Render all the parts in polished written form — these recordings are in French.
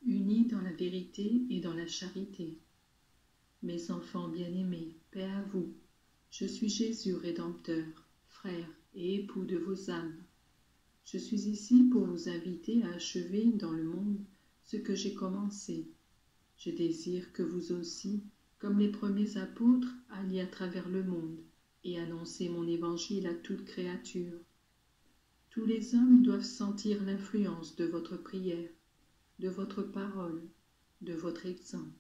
unis dans la vérité et dans la charité. Mes enfants bien-aimés, paix à vous. Je suis Jésus Rédempteur, frère et époux de vos âmes. Je suis ici pour vous inviter à achever dans le monde ce que j'ai commencé. Je désire que vous aussi, comme les premiers apôtres, alliez à travers le monde et annoncez mon évangile à toute créature. Tous les hommes doivent sentir l'influence de votre prière, de votre parole, de votre exemple.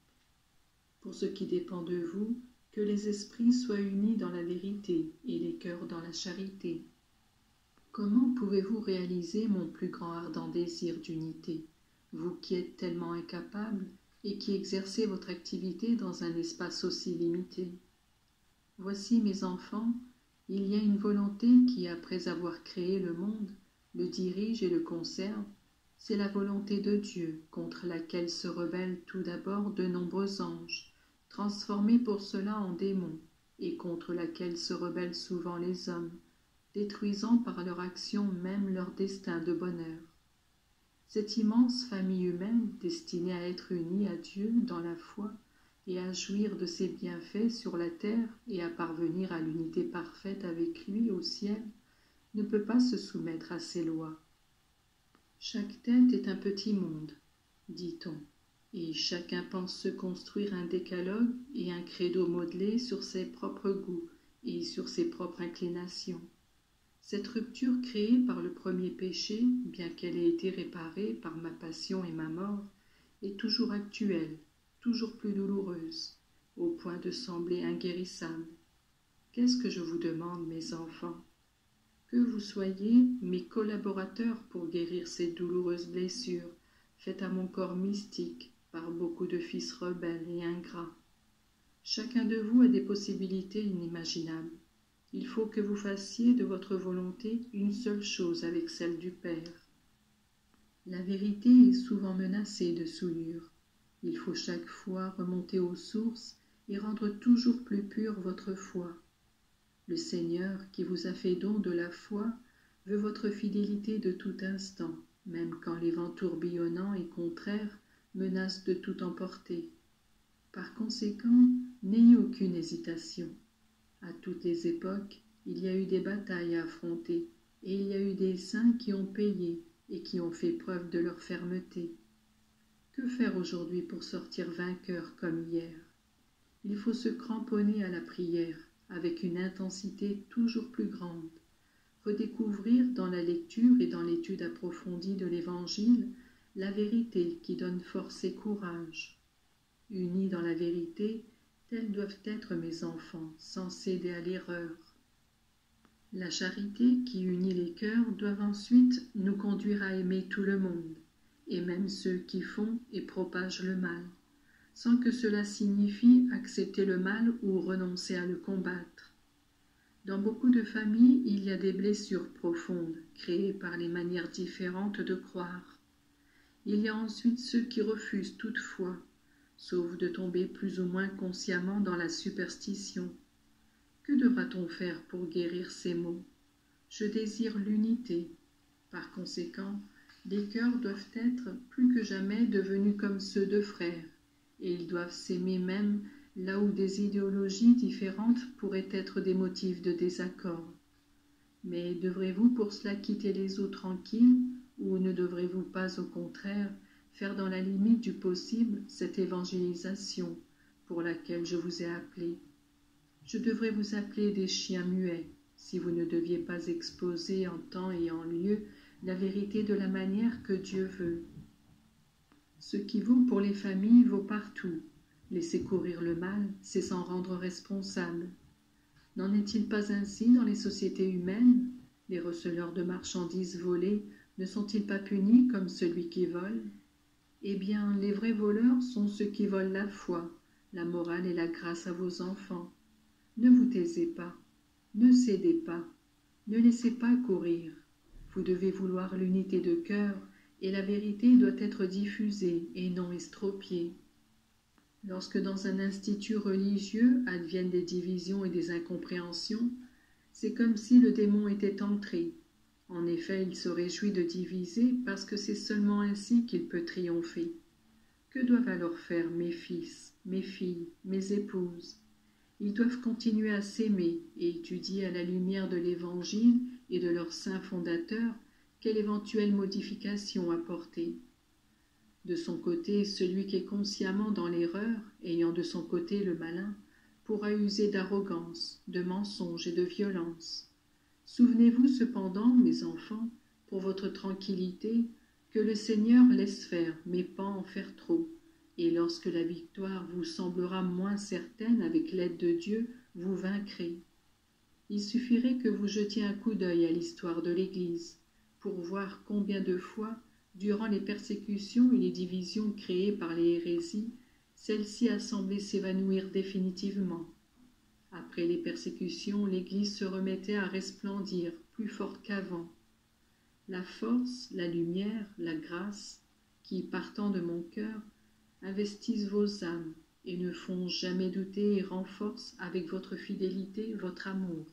Pour ce qui dépend de vous, que les esprits soient unis dans la vérité et les cœurs dans la charité. Comment pouvez-vous réaliser mon plus grand ardent désir d'unité, vous qui êtes tellement incapable et qui exercez votre activité dans un espace aussi limité? Voici, mes enfants, il y a une volonté qui, après avoir créé le monde, le dirige et le conserve. C'est la volonté de Dieu, contre laquelle se rebellent tout d'abord de nombreux anges, transformés pour cela en démons, et contre laquelle se rebellent souvent les hommes, détruisant par leur action même leur destin de bonheur. Cette immense famille humaine, destinée à être unie à Dieu dans la foi et à jouir de ses bienfaits sur la terre et à parvenir à l'unité parfaite avec lui au ciel, ne peut pas se soumettre à ses lois. Chaque tête est un petit monde, dit-on, et chacun pense se construire un décalogue et un credo modelé sur ses propres goûts et sur ses propres inclinations. Cette rupture créée par le premier péché, bien qu'elle ait été réparée par ma passion et ma mort, est toujours actuelle, toujours plus douloureuse, au point de sembler inguérissable. Qu'est-ce que je vous demande, mes enfants? Que vous soyez mes collaborateurs pour guérir ces douloureuses blessures faites à mon corps mystique par beaucoup de fils rebelles et ingrats. Chacun de vous a des possibilités inimaginables. Il faut que vous fassiez de votre volonté une seule chose avec celle du Père. La vérité est souvent menacée de souillure. Il faut chaque fois remonter aux sources et rendre toujours plus pure votre foi. Le Seigneur, qui vous a fait don de la foi, veut votre fidélité de tout instant, même quand les vents tourbillonnants et contraires menacent de tout emporter. Par conséquent, n'ayez aucune hésitation. À toutes les époques, il y a eu des batailles à affronter, et il y a eu des saints qui ont payé et qui ont fait preuve de leur fermeté. Que faire aujourd'hui pour sortir vainqueur comme hier? Il faut se cramponner à la prière avec une intensité toujours plus grande, redécouvrir dans la lecture et dans l'étude approfondie de l'Évangile la vérité qui donne force et courage. Unis dans la vérité, tels doivent être mes enfants, sans céder à l'erreur. La charité qui unit les cœurs doit ensuite nous conduire à aimer tout le monde, et même ceux qui font et propagent le mal, sans que cela signifie accepter le mal ou renoncer à le combattre. Dans beaucoup de familles, il y a des blessures profondes, créées par les manières différentes de croire. Il y a ensuite ceux qui refusent toutefois, sauf de tomber plus ou moins consciemment dans la superstition. Que devra-t-on faire pour guérir ces maux? Je désire l'unité. Par conséquent, les cœurs doivent être plus que jamais devenus comme ceux de frères, et ils doivent s'aimer même là où des idéologies différentes pourraient être des motifs de désaccord. Mais devrez-vous pour cela quitter les eaux tranquilles, ou ne devrez-vous pas, au contraire, faire dans la limite du possible cette évangélisation pour laquelle je vous ai appelé? Je devrais vous appeler des chiens muets, si vous ne deviez pas exposer en temps et en lieu la vérité de la manière que Dieu veut. Ce qui vaut pour les familles vaut partout. Laisser courir le mal, c'est s'en rendre responsable. N'en est-il pas ainsi dans les sociétés humaines? Les receleurs de marchandises volées ne sont-ils pas punis comme celui qui vole? Eh bien, les vrais voleurs sont ceux qui volent la foi, la morale et la grâce à vos enfants. Ne vous taisez pas, ne cédez pas, ne laissez pas courir. Vous devez vouloir l'unité de cœur, et la vérité doit être diffusée et non estropiée. Lorsque dans un institut religieux adviennent des divisions et des incompréhensions, c'est comme si le démon était entré. En effet, il se réjouit de diviser parce que c'est seulement ainsi qu'il peut triompher. Que doivent alors faire mes fils, mes filles, mes épouses? Ils doivent continuer à s'aimer et étudier à la lumière de l'Évangile et de leur saint fondateur quelle éventuelle modification apporter. De son côté, celui qui est consciemment dans l'erreur, ayant de son côté le malin, pourra user d'arrogance, de mensonge et de violence. Souvenez-vous cependant, mes enfants, pour votre tranquillité, que le Seigneur laisse faire, mais pas en faire trop. Et lorsque la victoire vous semblera moins certaine avec l'aide de Dieu, vous vaincrez. Il suffirait que vous jetiez un coup d'œil à l'histoire de l'Église, pour voir combien de fois, durant les persécutions et les divisions créées par les hérésies, celle-ci a semblé s'évanouir définitivement. Après les persécutions, l'Église se remettait à resplendir, plus forte qu'avant. La force, la lumière, la grâce, qui, partant de mon cœur, investissent vos âmes et ne font jamais douter et renforcent avec votre fidélité votre amour.